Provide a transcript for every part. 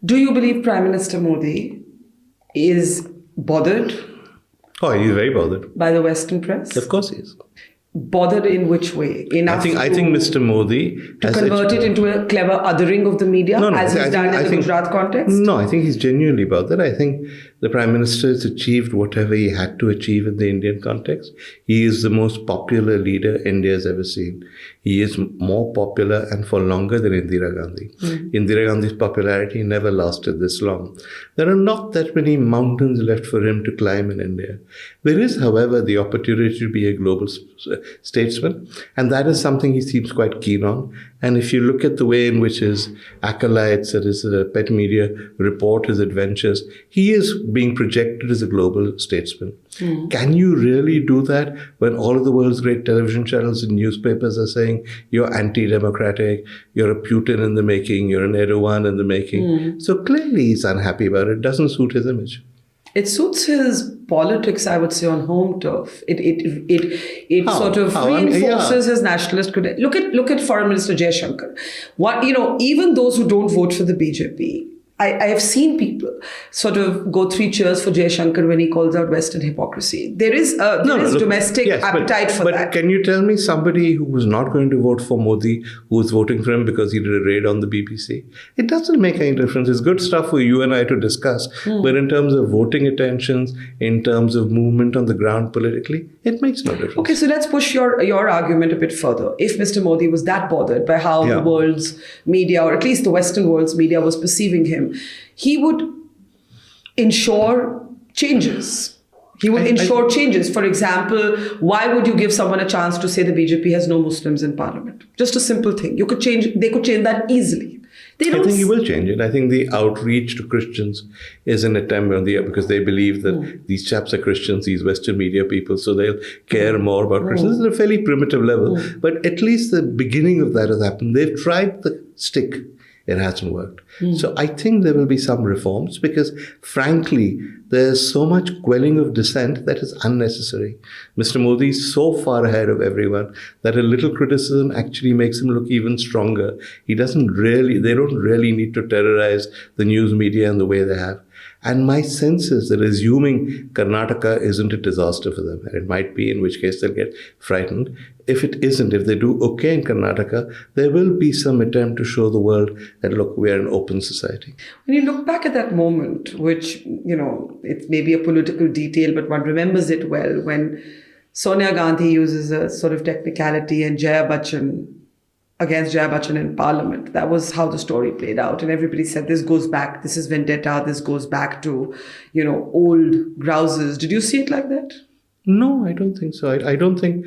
Do you believe Prime Minister Modi is bothered? Oh, he's very bothered. By the Western press? Of course he is. Bothered in which way? I think Mr. Modi to convert it into a clever othering of the media, as he's done in the Gujarat context? No, I think he's genuinely bothered. I think the Prime Minister has achieved whatever he had to achieve in the Indian context. He is the most popular leader India has ever seen. He is more popular and for longer than Indira Gandhi. Indira Gandhi's popularity never lasted this long. There are not that many mountains left for him to climb in India. There is, however, the opportunity to be a global statesman, and that is something he seems quite keen on. And if you look at the way in which his acolytes, that is, pet media, report his adventures, he is being projected as a global statesman. Can you really do that when all of the world's great television channels and newspapers are saying you're anti-democratic, you're a Putin in the making, you're an Erdogan in the making? So clearly he's unhappy about it. It doesn't suit his image. It suits his politics, I would say, on home turf. It sort of reinforces his nationalist credentials. Look at Foreign Minister Jaishankar. Even those who don't vote for the BJP, I have seen people sort of go 3 cheers for Jaishankar when he calls out Western hypocrisy. There is domestic appetite for that. But can you tell me somebody who was not going to vote for Modi, who was voting for him because he did a raid on the BBC? It doesn't make any difference. It's good stuff for you and I to discuss. But in terms of voting attentions, in terms of movement on the ground politically, it makes no difference. Okay, so let's push your argument a bit further. If Mr. Modi was that bothered by how the world's media, or at least the Western world's media, was perceiving him, he would ensure changes. He would ensure changes. For example, why would you give someone a chance to say the BJP has no Muslims in parliament? Just a simple thing. They could change that easily. I think he will change it. I think the outreach to Christians is an attempt on because they believe that these chaps are Christians, these Western media people, so they'll care more about Christians. This is a fairly primitive level. But at least the beginning of that has happened. They've tried the stick. It hasn't worked. So I think there will be some reforms because, frankly, there's so much quelling of dissent that is unnecessary. Mr. Modi is so far ahead of everyone that a little criticism actually makes him look even stronger. They don't really need to terrorize the news media in the way they have. And my sense is that assuming Karnataka isn't a disaster for them, and it might be, in which case they'll get frightened. If it isn't, if they do okay in Karnataka, there will be some attempt to show the world that, look, we are an open society. When you look back at that moment, which, it may be a political detail, but one remembers it well, when Sonia Gandhi uses a sort of technicality and against Jaya Bachchan in Parliament. That was how the story played out. And everybody said, this goes back, this is vendetta, this goes back to, old grouses. Did you see it like that? No, I don't think so. I don't think,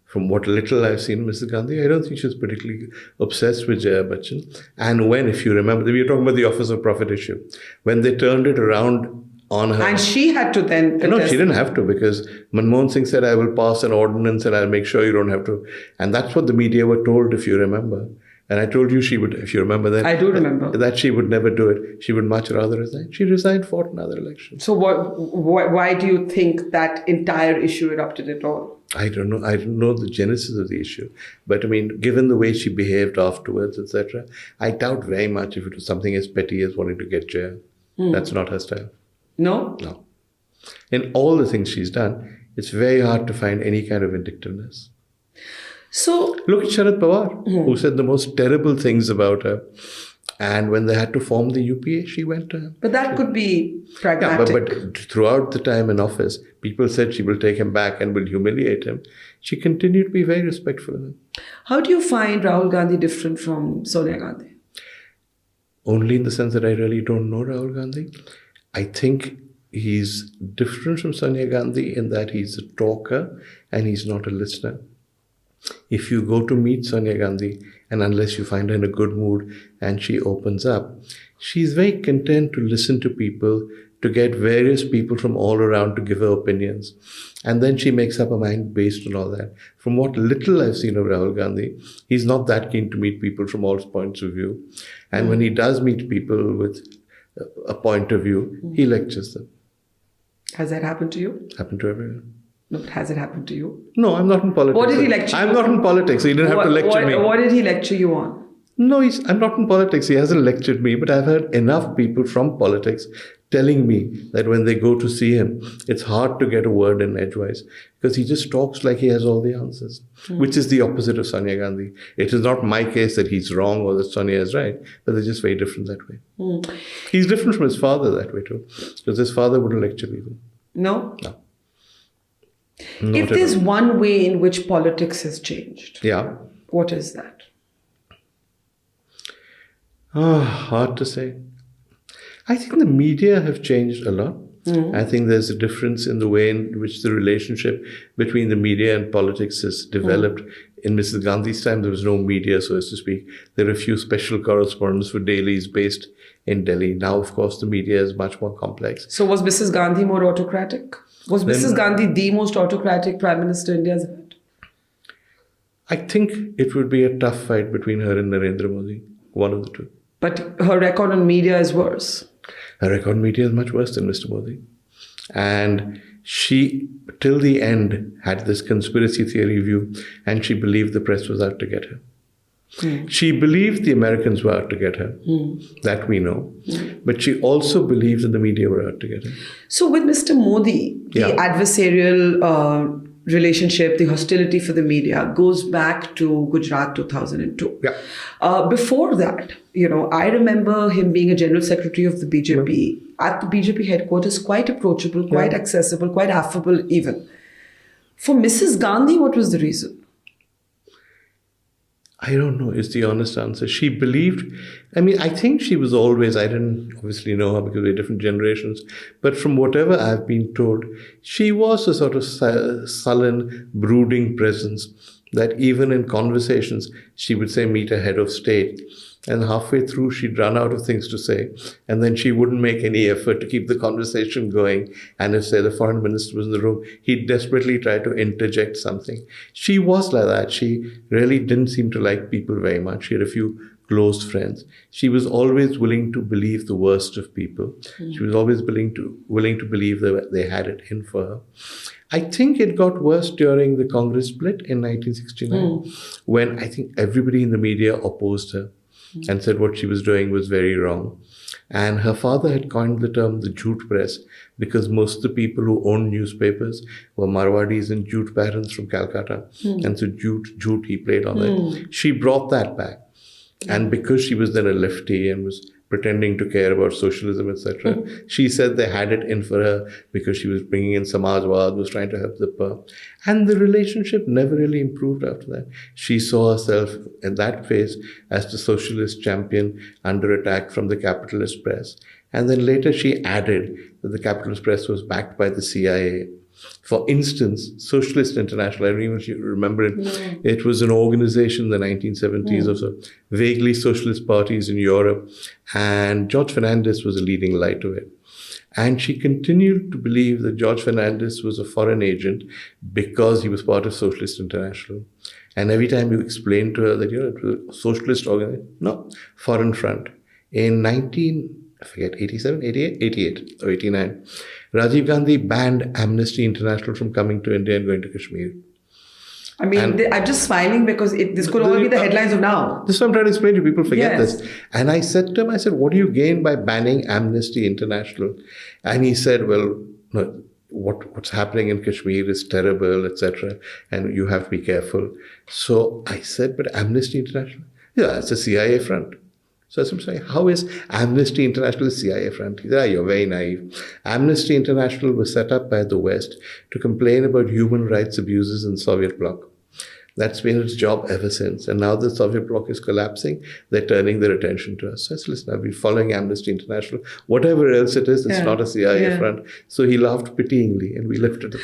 from what little I've seen of Mrs. Gandhi, I don't think she's particularly obsessed with Jaya Bachchan. And if you remember, we were talking about the Office of Profit issue, when they turned it around on her. And she had to then contest. No, she didn't have to, because Manmohan Singh said, I will pass an ordinance and I'll make sure you don't have to. And that's what the media were told, if you remember. And I told you she would, if you remember that. I do remember. That she would never do it. She would much rather resign. She resigned, fought another election. So why do you think that entire issue erupted at all? I don't know. I don't know the genesis of the issue. But I mean, given the way she behaved afterwards, etc., I doubt very much if it was something as petty as wanting to get Jaya. That's not her style. No? No. In all the things she's done, it's very hard to find any kind of vindictiveness. So look at Sharad Pawar, who said the most terrible things about her. And when they had to form the UPA, she went to him. But that could be pragmatic. Yeah, but throughout the time in office, people said she will take him back and will humiliate him. She continued to be very respectful of him. How do you find Rahul Gandhi different from Sonia Gandhi? Only in the sense that I really don't know Rahul Gandhi. I think he's different from Sonia Gandhi in that he's a talker and he's not a listener. If you go to meet Sonia Gandhi, and unless you find her in a good mood and she opens up, she's very content to listen to people, to get various people from all around to give her opinions. And then she makes up her mind based on all that. From what little I've seen of Rahul Gandhi, he's not that keen to meet people from all points of view. And when he does meet people with a point of view, he lectures them. Has that happened to you? Happened to everyone. No, but has it happened to you? No, I'm not in politics. What did he lecture you I'm not in politics, so he didn't have to lecture me. What did he lecture you on? No, I'm not in politics. He hasn't lectured me, but I've heard enough people from politics telling me that when they go to see him, it's hard to get a word in edgewise because he just talks like he has all the answers, which is the opposite of Sonia Gandhi. It is not my case that he's wrong or that Sonia is right, but they're just very different that way. He's different from his father that way too, because his father wouldn't lecture people. No? No. If there's one way in which politics has changed, yeah, what is that? Hard to say. I think the media have changed a lot. I think there's a difference in the way in which the relationship between the media and politics has developed. In Mrs. Gandhi's time, there was no media, so as to speak. There were a few special correspondents for dailies based in Delhi. Now, of course, the media is much more complex. So was Mrs. Gandhi more autocratic? Was Mrs. Gandhi the most autocratic Prime Minister India has had? I think it would be a tough fight between her and Narendra Modi, one of the two. But her record on media is worse. Her record on media is much worse than Mr. Modi. And she, till the end, had this conspiracy theory view, and she believed the press was out to get her. She believed the Americans were out to get her. That we know. But she also believed that the media were out to get her. So with Mr. Modi, the adversarial relationship, the hostility for the media goes back to Gujarat 2002. Before that, I remember him being a general secretary of the BJP at the BJP headquarters, quite approachable, quite accessible, quite affable even. For Mrs. Gandhi, what was the reason? I don't know is the honest answer. She believed, I think she was always, I didn't obviously know her because we're different generations, but from whatever I've been told, she was a sort of sullen, brooding presence that even in conversations, she would say, meet a head of state. And halfway through, she'd run out of things to say. And then she wouldn't make any effort to keep the conversation going. And if, say, the foreign minister was in the room, he'd desperately try to interject something. She was like that. She really didn't seem to like people very much. She had a few close friends. She was always willing to believe the worst of people. She was always willing to believe that they had it in for her. I think it got worse during the Congress split in 1969, when I think everybody in the media opposed her and said what she was doing was very wrong. And her father had coined the term the jute press because most of the people who owned newspapers were Marwadis and jute barons from Calcutta. And so jute, he played on it. She brought that back. And because she was then a lefty and was pretending to care about socialism, etc., she said they had it in for her because she was bringing in Samajwad, was trying to help the poor. And the relationship never really improved after that. She saw herself in that phase as the socialist champion under attack from the capitalist press. And then later she added that the capitalist press was backed by the CIA. For instance, Socialist International, I don't even know if you remember it. It was an organization in the 1970s or so, vaguely socialist parties in Europe. And George Fernandez was a leading light of it. And she continued to believe that George Fernandez was a foreign agent because he was part of Socialist International. And every time you explained to her that, it was a socialist organization, no, foreign front. In 88 or 89, Rajiv Gandhi banned Amnesty International from coming to India and going to Kashmir. I'm just smiling because this could all be the headlines of now. This is what I'm trying to explain to you. People forget this. And I said to him, what do you gain by banning Amnesty International? And he said, well, no, what's happening in Kashmir is terrible, etc. And you have to be careful. So I said, but Amnesty International? Yeah, it's a CIA front. So I'm saying, how is Amnesty International a CIA front? He said, you're very naive. Amnesty International was set up by the West to complain about human rights abuses in the Soviet bloc. That's been its job ever since. And now the Soviet bloc is collapsing. They're turning their attention to us. So I said, listen, I've been following Amnesty International. Whatever else it is, it's not a CIA front. So he laughed pityingly and we lifted it.